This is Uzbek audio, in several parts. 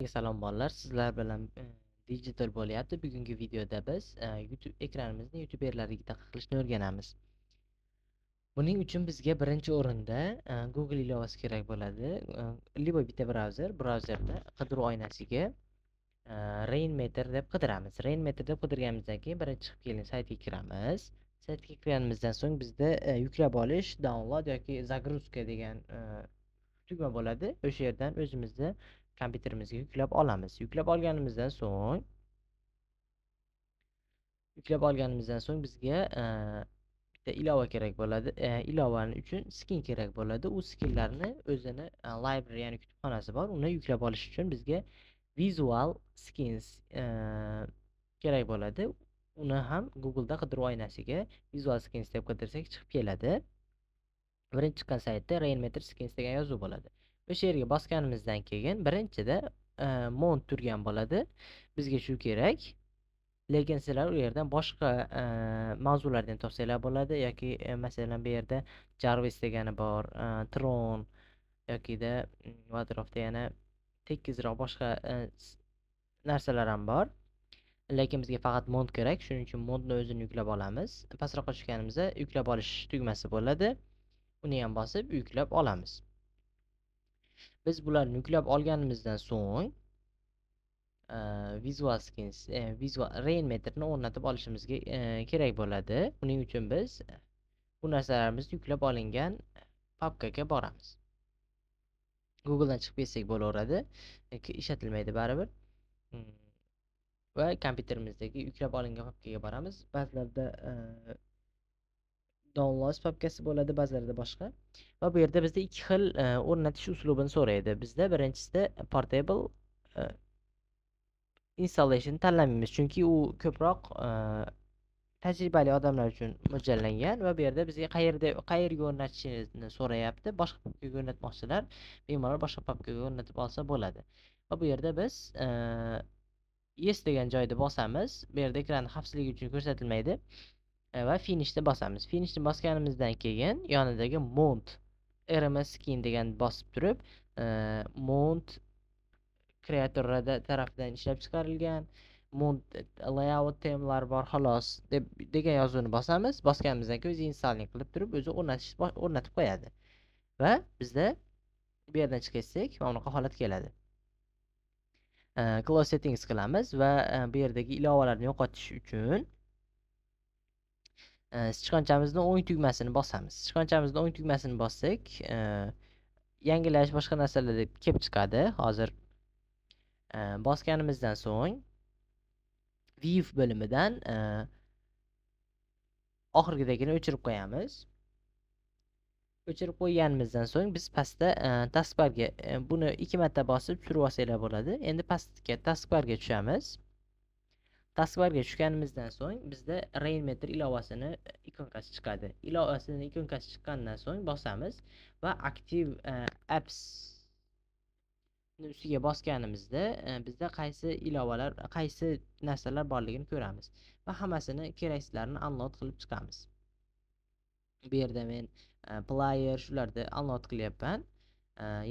Salom bolalar, sizlar bilan digital bo'lyapti. Bugungi videoda biz YouTube ekranimizni youtuberlarga taqiqlashni o'rganamiz. Buning uchun bizga birinchi o'rinda Google ilovasi kerak bo'ladi. Libo bitta brauzerda qidiruv oynasiga Rainmeter deb qidiramiz. Rainmeter deb qidirganimizdan keyin birinchi chiqib kelgan saytga kiramiz. Saytga kirganimizdan so'ng bizda yuklab olish, download yoki загрузка degan tugma bo'ladi. O'sha yerdan o'zimizni kompyuterimizga yuklab olganimizdan so'ng bizga bitta ilova kerak bo'ladi. Ilovani uchun skin kerak bo'ladi. U skinlarni o'zini library, ya'ni kutubxonasi bor. Uni yuklab olish uchun bizga visual skins kerak bo'ladi. Uni ham Google'da qidiruv oynasiga visual skins deb qidirsak chiqib keladi. Birinchi chiqqan saytda Rainmeter skins degan yozuv bo'ladi. O'sha yerga bosganimizdan keyin birinchida mount turgan bo'ladi. Bizga shu kerak. Lekin sizlar u yerdan boshqa mavzulardan topsanglar bo'ladi yoki masalan bu yerda Jarvis degani bor, Tron yokida Wildcraftda yana tekisroq boshqa narsalar ham bor. Lekin bizga faqat mount kerak, shuning uchun mountni o'zini yuklab olamiz. Pastroqqa tushganimizda yuklab olish tugmasi bo'ladi. Uni ham bosib yuklab olamiz. Biz bularni yuklab olganimizdan so'ng visual skins, visual rainmeterni o'rnatib olishimizga kerak bo'ladi. Buning uchun biz bu narsalarimiz yuklab olingan papkaga boramiz. Google'dan chiqib ketsak bo'laveradi, ishlatilmaydi baribir. Va kompyuterimizdagi yuklab olingan papkaga boramiz. Ba'zilarda downloads papkasi bo'ladi, ba'zilarida boshqa. Va bu yerda bizda ikki xil o'rnatish uslubini so'raydi. Bizda birinchisida portable installation tanlamaymiz, chunki u ko'proq tajribali odamlar uchun mo'ljallangan va bu yerda bizga qayerga o'rnatishni so'rayapti. Boshqa papkaga o'rnatmoqchilar bemalol boshqa papkaga o'rnatib olsa bo'ladi. Va bu yerda biz yes degan joyda bosamiz. Bu yerda ekran xavfsizligi uchun ko'rsatilmaydi. Va finishni bosamiz. Finishni bosganimizdan keyin yonidagi mount RMS skin degan bosib turib, mount kreatorlar tarafidan ishlab chiqarilgan mount layout temalar bor xolos degan yozuvni bosamiz. Bosganimizdan keyin o'zi installing qilib turib, o'zi o'rnatib qo'yadi. Va bizda bu yerdan chiqib ketsak, mana bunaqa holat keladi. Close settings qilamiz va bu yerdagi ilovalarni yo'qotish uchun sichqonchamizni o'ng tugmasini bosamiz. Sichqonchamizni o'ng tugmasini bossak, yangilash boshqa narsalar deb kelib chiqadi. Hozir bosganimizdan so'ng view bo'limidan oxirgidagini o'chirib qo'yamiz. O'chirib qo'yganimizdan so'ng biz pastda taskbarga buni 2 marta bosib surib olsanglar bo'ladi. Endi pastga taskbarga tushamiz. Taskbarga tushganimizdan so'ng bizda Rainmeter ilovasini ikonkasi chiqadi. Ilovasini ikonkasi chiqqandan so'ng bosamiz va Active Apps ustiga bosganimizda bizda qaysi ilovalar, qaysi narsalar borligini ko'ramiz va hammasini keraksizlarini unload qilib chiqamiz. Bu yerda men player shularni unload qilyapman.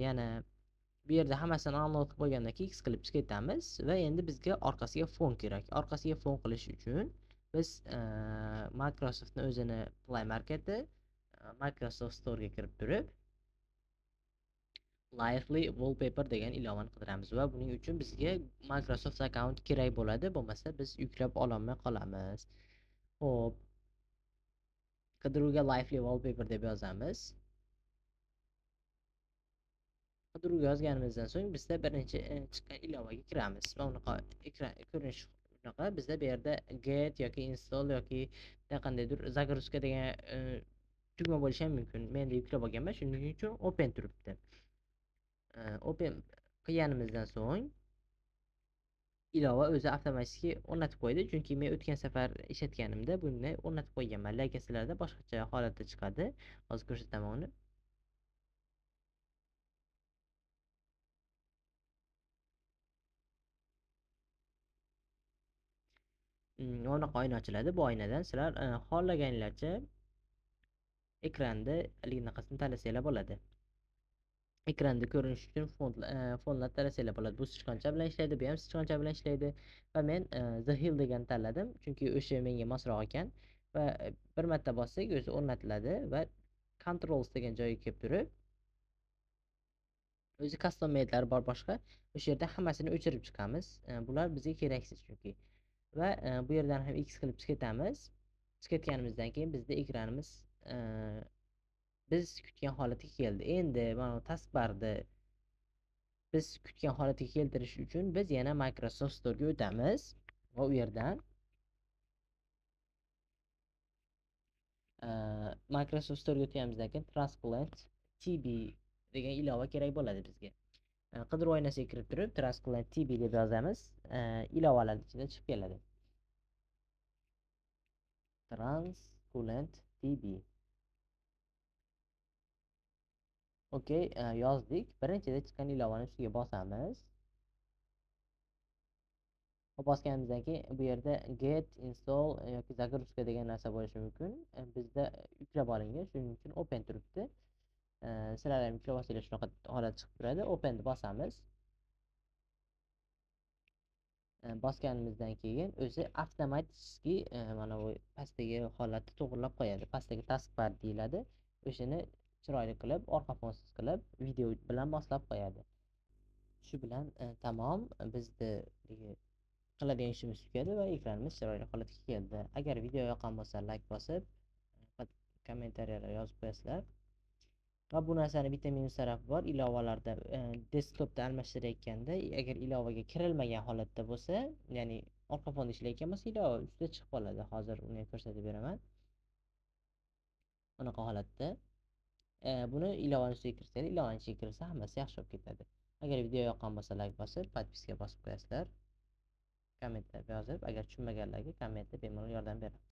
Yana bu yerda hammasini unload qilib qo'ygandan keyin X qilib chiqib ketamiz va endi bizga orqasiga fon kerak. Orqasiga fon qilish uchun biz Microsoftning o'zini Play Marketi, Microsoft Store'ga kirib turib Lively Wallpaper degan ilovani qidiramiz va buning uchun bizga Microsoft account kerak bo'ladi, bo'lmasa biz yuklab ololmay qolamiz. Xo'p, qidiruvga Lively Wallpaper deb yozamiz. Qidiruvga yozganimizdan so'ng bizda birinchi chiqqan ilovaga kiramiz. Mana bunaqa ekran ko'rinish bunaqa. Bizda bu yerda get yoki install yoki qandaydir загрузка degan tugma bo'lishi ham mumkin. Menda yuklab olganman, shuning uchun open turibdi. Open qilganimizdan so'ng ilova o'zi avtomatik o'rnatib qo'ydi, chunki men o'tgan safar ishlatganimda bunday o'rnatib qo'yganman. Lekin sizlarda boshqacha holatda chiqadi. Hozir ko'rsataman uni. Mana bunaqa oyna ochiladi. Bu oynadan sizlar xohlaganinglarcha ekranda haligini tanlasanglar bo'ladi. ekranda ko'rinish uchun fonlar tanlasanglar bo'ladi. Bu sichqoncha bilan ishlaydi, bu ham sichqoncha bilan ishlaydi va men The Hill deganni tanladim, chunki o'sha menga mosroq ekan va bir marta bossak o'zi o'rnatiladi va Controls degan joyga kelib turib, o'zi custom made'lari bor boshqa. O'sha yerda hammasini o'chirib chiqamiz. Bular bizga keraksiz chunki. Va bu yerdan ham X qilib chiqatamiz. Chiqatganimizdan keyin bizda ekranimiz biz kutgan holatiga keldi. Endi mana bu taskbarni biz kutgan holatiga keltirish uchun biz yana Microsoft Store'ga o'tamiz va u yerdan Microsoft Store'ga o'tganimizdan keyin Transplant TB degan ilova kerak bo'ladi bizga. Qidiruv oynasiga kirib turib Transplant TB deb yozamiz. Ilovalar ichida chiqib keladi. Transplant TB. Okey, yozdik. Birinchida chiqqan ilovani ustiga bosamiz. Bosganimizdan keyin bu yerda get install yoki загрузка degan narsa bo'lishi mumkin. Bizda yuklab olingan, shuning uchun open turibdi. Sizlar ham yuklab olsanglar shunaqa holat chiqib turadi. Openni bosamiz. Bosganimizdan keyin o'zi avtomatik mana bu pastdagi holatni to'g'irlab qo'yadi. Pastdagi taskbar deyiladi. O'shani chiroyli qilib, orqa fonsiz qilib, video bilan boshlab qo'yadi. Shu bilan tamom, bizni qiladigan ishimiz tugadi va ekranimiz chiroyli holatga keldi. Agar video yoqqan bo'lsa, like bosib, kommentariyalar yozib qo'yasizlar. Va bu narsani bitta minus tarafi bor. Ilovalarda desktopda almashtirayotganda agar ilovaga kirilmagan holatda bo'lsa, ya'ni orqa fonda ishlayotgan bo'lsa, ilova ustida chiqib qoladi. Hozir uni ko'rsatib beraman. Bunaqa holatda buni ilovani ustiga kirsanglar, ilovani ichiga kirsa hammasi yaxshi bo'lib ketadi. Agar video yoqqan bo'lsa, like bosib, podpiska bosib qo'yasizlar. Kommentlar yozib, agar tushunmaganlarga kommentda bemalol yordam beramiz.